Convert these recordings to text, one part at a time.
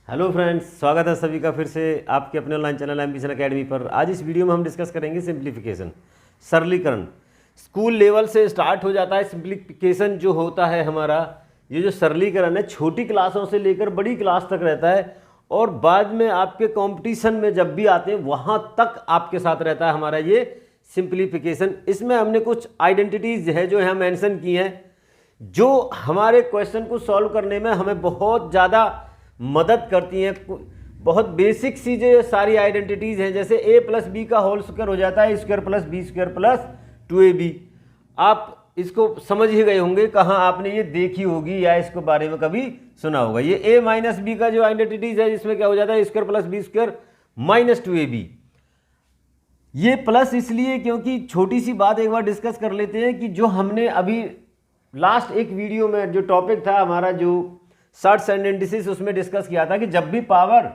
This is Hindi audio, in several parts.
हेलो फ्रेंड्स, स्वागत है सभी का फिर से आपके अपने ऑनलाइन चैनल एम्बिशन एकेडमी पर। आज इस वीडियो में हम डिस्कस करेंगे सिंप्लीफिकेशन, सरलीकरण। स्कूल लेवल से स्टार्ट हो जाता है सिंप्लीफिकेशन जो होता है हमारा। ये जो सरलीकरण है छोटी क्लासों से लेकर बड़ी क्लास तक रहता है और बाद में आपके कंपटीशन में जब भी आते हैं वहाँ तक आपके साथ रहता है हमारा ये सिंप्लीफिकेशन। इसमें हमने कुछ आइडेंटिटीज़ है जो यहाँ मेंशन की हैं, जो हमारे क्वेश्चन को सॉल्व करने में हमें बहुत ज़्यादा मदद करती हैं। बहुत बेसिक सी जो सारी आइडेंटिटीज़ हैं, जैसे a प्लस बी का होल स्क्वायर हो जाता है square plus B square plus 2ab। आप इसको समझ ही गए होंगे, कहाँ आपने ये देखी होगी या इसके बारे में कभी सुना होगा। ये a माइनस बी का जो आइडेंटिटीज़ है इसमें क्या हो जाता है square plus B square minus 2ab। ये प्लस इसलिए क्योंकि छोटी सी बात एक बार डिस्कस कर लेते हैं कि जो हमने अभी लास्ट एक वीडियो में जो टॉपिक था हमारा जो सर्ट्स एंड इंडिसेस, उसमें डिस्कस किया था कि जब भी पावर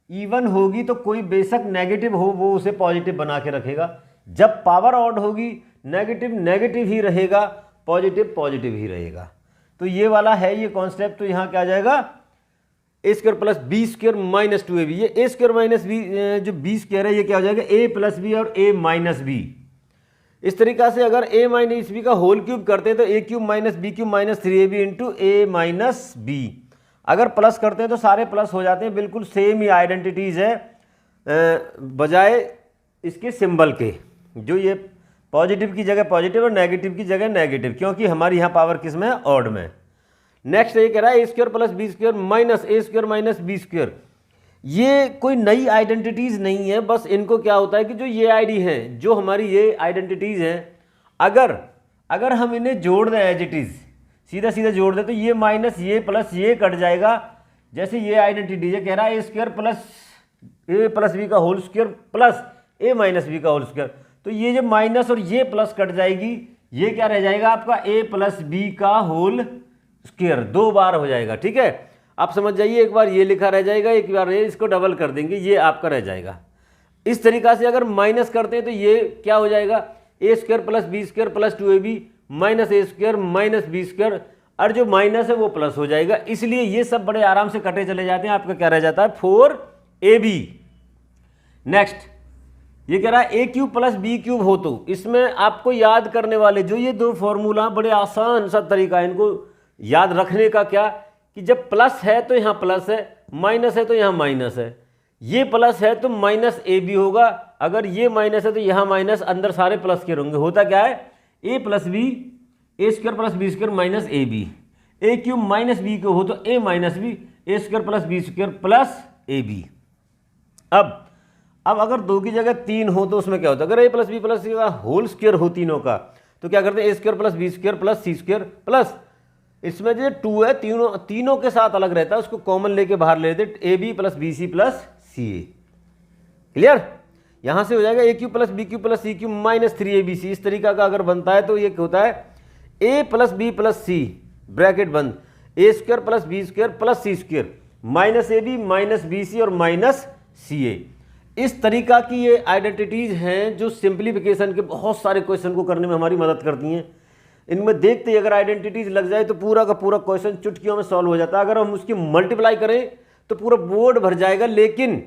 इवन होगी तो कोई बेशक नेगेटिव हो वो उसे पॉजिटिव बना के रखेगा। जब पावर ऑड होगी नेगेटिव नेगेटिव ही रहेगा, पॉजिटिव पॉजिटिव ही रहेगा। तो ये वाला है ये कॉन्सेप्ट। तो यहाँ क्या आ जाएगा A square plus B square minus 2ab। ये ए स्क्वायर माइनस बी जो बी स्क्वायर है ये क्या हो जाएगा ए प्लस बी और ए माइनस बी। इस तरीक़ा से अगर a माइनस बी का होल क्यूब करते हैं तो a cube minus b cube minus 3ab into a minus b. अगर प्लस करते हैं तो सारे प्लस हो जाते हैं। बिल्कुल सेम ही आइडेंटिटीज़ है बजाय इसके सिंबल के। जो ये पॉजिटिव की जगह पॉजिटिव और नेगेटिव की जगह नेगेटिव, क्योंकि हमारी यहाँ पावर किस में है ऑड में। नेक्स्ट ये कह रहा है A square plus B square minus A square minus B square. ये कोई नई आइडेंटिटीज़ नहीं है, बस इनको क्या होता है कि जो ये आईडी हैं, जो हमारी ये आइडेंटिटीज़ हैं, अगर हम इन्हें जोड़ दें एज इट इज़, सीधा सीधा जोड़ दें तो ये माइनस ये प्लस ये कट जाएगा। जैसे ये आइडेंटिटी है, कह रहा है ए स्क्वायर प्लस बी का होल स्क्वायर प्लस ए माइनस बी का होल स्क्वायर। तो ये जो माइनस और ये प्लस कट जाएगी, ये क्या रह जाएगा आपका ए प्लस बी का होल स्क्वायर, 2 बार हो जाएगा। ठीक है, आप समझ जाइए। एक बार ये लिखा रह जाएगा, एक बार ये, इसको डबल कर देंगे, ये आपका रह जाएगा। इस तरीक़ा से अगर माइनस करते हैं तो ये क्या हो जाएगा A square plus B square plus 2ab minus A square minus B square, और जो माइनस है वो प्लस हो जाएगा। इसलिए ये सब बड़े आराम से कटे चले जाते हैं। आपका क्या रह जाता है 4ab। नेक्स्ट ये कह रहा है ए क्यूब प्लस बी क्यूब हो, तो इसमें आपको याद करने वाले जो ये 2 फॉर्मूला, बड़े आसान सा तरीका है इनको याद रखने का। क्या कि जब प्लस है तो यहाँ प्लस है, माइनस है तो यहाँ माइनस है। ये प्लस है तो माइनस ए बी होगा, अगर ये माइनस है तो यहाँ माइनस, अंदर सारे प्लस के होंगे। होता क्या है A plus B A square plus B square minus A B. A cube minus B को हो तो A minus B A square plus B square plus A B. अब अगर 2 की जगह 3 हो तो उसमें क्या होता है, अगर ए प्लस बी प्लस सी का होल स्क्वायर हो तीनों का तो क्या करते हैं A square plus B square plus C square plus, इसमें जो 2 है तीनों के साथ अलग रहता है, उसको कॉमन लेके बाहर ले लेते A B plus B C plus C A. Clear? यहाँ से हो जाएगा A cube plus B cube plus C cube minus 3abc। इस तरीका का अगर बनता है तो ये होता है A plus B plus C bracket बंद A square plus B square plus C square minus A B minus B C और माइनस सी ए। इस तरीका की ये आइडेंटिटीज़ हैं जो सिंप्लीफिकेशन के बहुत सारे क्वेश्चन को करने में हमारी मदद करती हैं। इनमें देखते ही अगर आइडेंटिटीज़ लग जाए तो पूरा का पूरा क्वेश्चन चुटकियों में सॉल्व हो जाता है। अगर हम उसकी मल्टीप्लाई करें तो पूरा बोर्ड भर जाएगा, लेकिन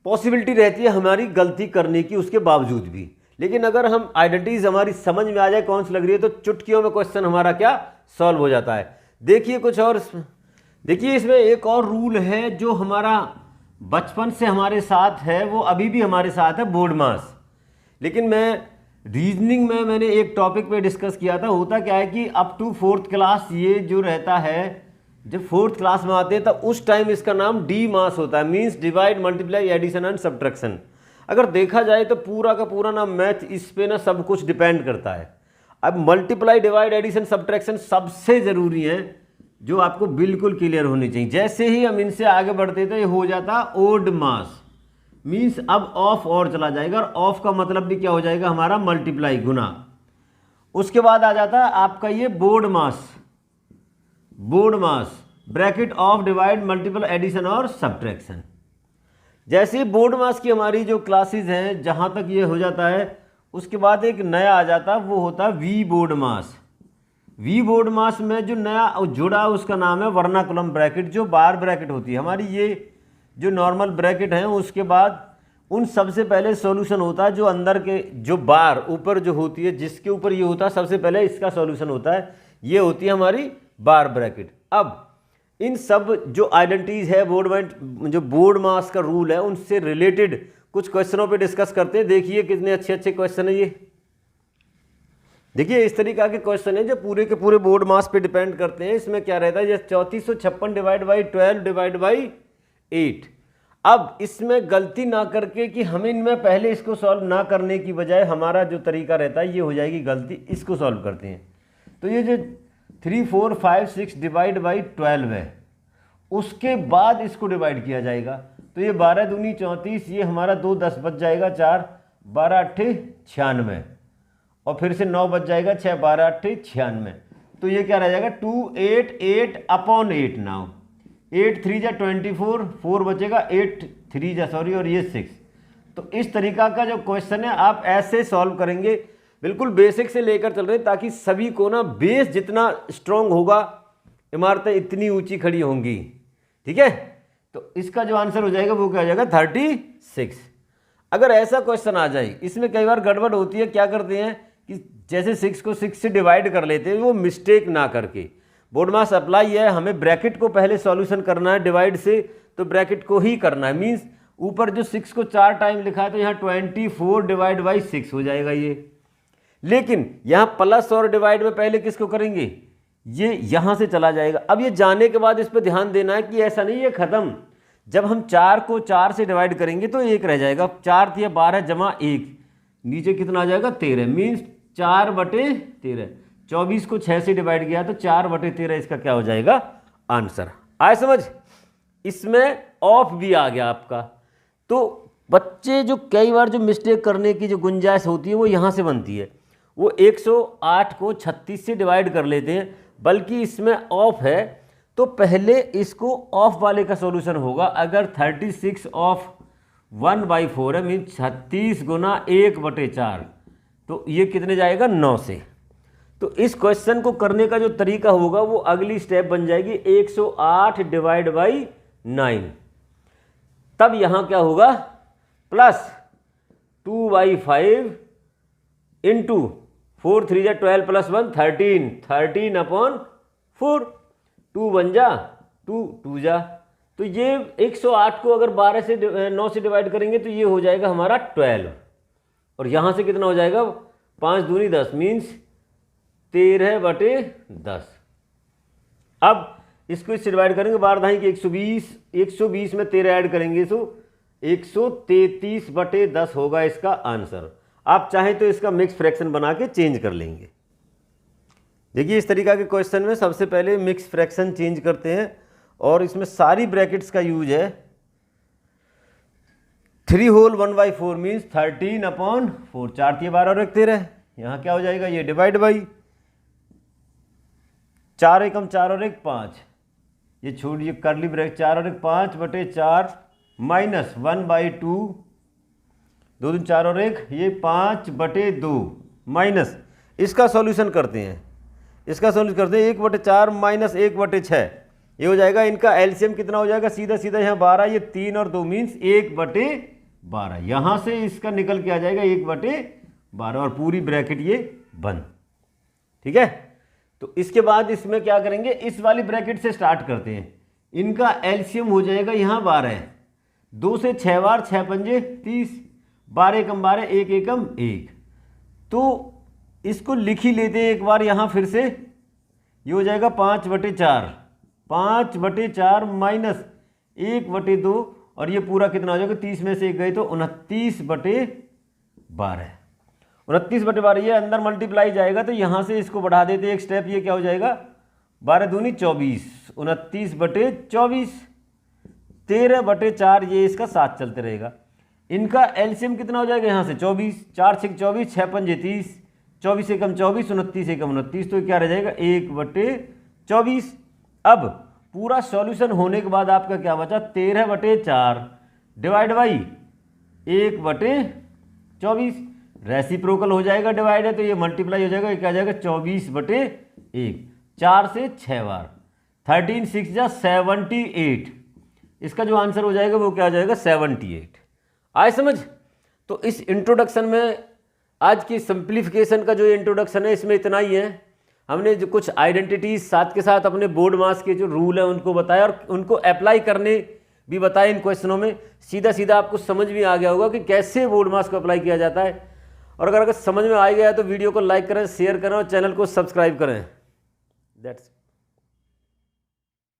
पॉसिबिलिटी रहती है हमारी गलती करने की उसके बावजूद भी। लेकिन अगर हम आइडेंटिटीज़ हमारी समझ में आ जाए कौन सी लग रही है तो चुटकियों में क्वेश्चन हमारा क्या सॉल्व हो जाता है। देखिए कुछ और, देखिए इसमें एक और रूल है जो हमारा बचपन से हमारे साथ है, वो अभी भी हमारे साथ है, बोर्ड मास। लेकिन मैं रीजनिंग में मैंने एक टॉपिक पे डिस्कस किया था। होता क्या है कि अप टू 4th क्लास ये जो रहता है, जब 4th क्लास में आते हैं तब उस टाइम इसका नाम डी मास होता है, means divide multiply addition and subtraction. अगर देखा जाए तो पूरा का पूरा ना मैथ इस पे ना सब कुछ डिपेंड करता है। अब मल्टीप्लाई डिवाइड एडिशन सब्ट्रैक्शन सबसे ज़रूरी है, जो आपको बिल्कुल क्लियर होनी चाहिए। जैसे ही हम इनसे आगे बढ़ते तो ये हो जाता ओड मास, मीन्स अब ऑफ और चला जाएगा, और ऑफ का मतलब भी क्या हो जाएगा हमारा मल्टीप्लाई गुना। उसके बाद आ जाता है आपका ये BODMAS bracket of divide multiple addition और सब्ट्रैक्शन। जैसे ही बोर्ड मास की हमारी जो क्लासेस हैं जहाँ तक ये हो जाता है, उसके बाद एक नया आ जाता है, वो होता है V board mass. V board mass में जो नया जुड़ा उसका नाम है वर्नाकुलम ब्रैकेट, जो बार ब्रैकेट होती है हमारी, ये जो नॉर्मल ब्रैकेट है उसके बाद उन सबसे पहले सॉल्यूशन होता है जो अंदर के जो बार ऊपर जो होती है, जिसके ऊपर ये होता है सबसे पहले इसका सॉल्यूशन होता है, ये होती है हमारी बार ब्रैकेट। अब इन सब जो आइडेंटिटीज है जो बोर्ड मास का रूल है उनसे रिलेटेड कुछ क्वेश्चनों पे डिस्कस करते हैं। देखिए कितने अच्छे अच्छे क्वेश्चन है ये। देखिए इस तरीका के क्वेश्चन है जो पूरे के पूरे बोर्ड मास पे डिपेंड करते हैं। इसमें क्या रहता है, ये 3456 डिवाइड बाई 12 डिवाइड बाई 8। अब इसमें गलती ना करके कि हम इनमें पहले इसको सॉल्व ना करने की बजाय हमारा जो तरीका रहता है ये हो जाएगी गलती, इसको सॉल्व करते हैं। तो ये जो 3 4 5 6 डिवाइड बाई 12 है उसके बाद इसको डिवाइड किया जाएगा। तो ये 12 दूनी 34, ये हमारा 2 10 बच जाएगा, 4 12 8 96 और फिर से 9 बच जाएगा, 6 12 8 96। तो ये क्या रह जाएगा 2 8 8 अपॉन 8। नाउ 8 3 जा 24, 4 बचेगा, 8 3 जा सॉरी और ये 6। तो इस तरीका का जो क्वेश्चन है आप ऐसे सॉल्व करेंगे, बिल्कुल बेसिक से लेकर चल रहे हैं ताकि सभी को ना बेस जितना स्ट्रांग होगा इमारतें इतनी ऊंची खड़ी होंगी। ठीक है, तो इसका जो आंसर हो जाएगा वो क्या हो जाएगा 36। अगर ऐसा क्वेश्चन आ जाए, इसमें कई बार गड़बड़ होती है, क्या करते हैं कि जैसे 6 को 6 से डिवाइड कर लेते हैं, वो मिस्टेक ना करके बोर्ड मास अप्लाई है, हमें ब्रैकेट को पहले सॉल्यूशन करना है डिवाइड से, तो ब्रैकेट को ही करना है। मींस ऊपर जो 6 को 4 टाइम लिखा है तो यहाँ 24 डिवाइड बाई 6 हो जाएगा ये। लेकिन यहाँ प्लस और डिवाइड में पहले किसको करेंगे, ये यहाँ से चला जाएगा। अब ये जाने के बाद इस पर ध्यान देना है कि ऐसा नहीं है खत्म, जब हम 4 को 4 से डिवाइड करेंगे तो 1 रह जाएगा, 4 थी 12 जमा 1, नीचे कितना आ जाएगा 13, मीन्स 4/13। 24 को 6 से डिवाइड किया तो 4/13 इसका क्या हो जाएगा आंसर। आए समझ। इसमें ऑफ भी आ गया आपका। तो बच्चे जो कई बार जो मिस्टेक करने की जो गुंजाइश होती है वो यहाँ से बनती है, वो 108 को 36 से डिवाइड कर लेते हैं, बल्कि इसमें ऑफ है तो पहले इसको ऑफ वाले का सॉल्यूशन होगा। अगर 36 ऑफ 1/4 है, मीन 36 गुना 1/4, तो ये कितने जाएगा 9 से। तो इस क्वेश्चन को करने का जो तरीका होगा वो अगली स्टेप बन जाएगी 108 डिवाइड बाई 9। तब यहाँ क्या होगा प्लस 2/5 इंटू 4 3 जा 12 प्लस 1 13, 13/4, 2 बन जा 2 2 जा। तो ये 108 को अगर 12 से 9 से डिवाइड करेंगे तो ये हो जाएगा हमारा 12, और यहाँ से कितना हो जाएगा 5 दूनी 10, मीन्स 13/10। अब इसको इससे डिवाइड करेंगे, 12 दाई की 120 में 13 ऐड करेंगे तो 133/10 होगा इसका आंसर। आप चाहें तो इसका मिक्स फ्रैक्शन बना के चेंज कर लेंगे। देखिए इस तरीका के क्वेश्चन में सबसे पहले मिक्स फ्रैक्शन चेंज करते हैं, और इसमें सारी ब्रैकेट्स का यूज है। 3 होल 1/4 मीन्स 13/4, 4 थी 12 और 1 13, यहाँ क्या हो जाएगा ये डिवाइड बाई 4 एकम 4 और 1 5, ये छोड़िए करली ब्रैकेट 4 और 1 5/4 माइनस 1/2, 2 दूनी 4 और 1, ये 5/2 माइनस, इसका सॉल्यूशन करते हैं, इसका सॉल्यूशन करते हैं 1/4 माइनस 1/6, ये हो जाएगा इनका एलसीएम कितना हो जाएगा सीधा सीधा यहाँ 12, ये 3 और 2 मीन्स 1/12, यहाँ से इसका निकल के आ जाएगा 1/12 और पूरी ब्रैकेट ये बंद। ठीक है, तो इसके बाद इसमें क्या करेंगे, इस वाली ब्रैकेट से स्टार्ट करते हैं। इनका एलसीएम हो जाएगा यहाँ 12, 2 से 6 बार 6 पंजे 30, 12 एकम 12, 1 एकम 1, तो इसको लिख ही लेते हैं एक बार यहाँ फिर से। ये हो जाएगा 5/4, 5/4 माइनस 1/2, और ये पूरा कितना हो जाएगा 30 में से 1 गए तो 29/12, 29/12 ये अंदर मल्टीप्लाई जाएगा तो यहाँ से इसको बढ़ा देते एक स्टेप, ये क्या हो जाएगा 12 दूनी 24, 29/24, 13/4, ये इसका साथ चलते रहेगा। इनका एलसीएम कितना हो जाएगा यहाँ से 24, 4 6 24, 6 पंजे 30, 24 एकम 24, 29 एकम 29, तो क्या रह जाएगा 1/24। अब पूरा सॉल्यूशन होने के बाद आपका क्या बचा 13/4 डिवाइड बाई 1/24, रेसिप्रोकल हो जाएगा, डिवाइड है तो ये मल्टीप्लाई हो जाएगा, ये क्या आ जाएगा 24/4। 1, 4 से 6 बार, 13 6 जा 78। इसका जो आंसर हो जाएगा वो क्या हो जाएगा 78। आए समझ। तो इस इंट्रोडक्शन में आज की सिंप्लीफिकेशन का जो इंट्रोडक्शन है इसमें इतना ही है। हमने जो कुछ आइडेंटिटीज साथ के साथ अपने बोर्ड मास के जो रूल है उनको बताया और उनको अप्लाई करने भी बताया इन क्वेश्चनों में। सीधा सीधा आपको समझ भी आ गया होगा कि कैसे बोर्ड मास को अप्लाई किया जाता है। और अगर समझ में आ गया है तो वीडियो को लाइक करें, शेयर करें और चैनल को सब्सक्राइब करें। दैट्स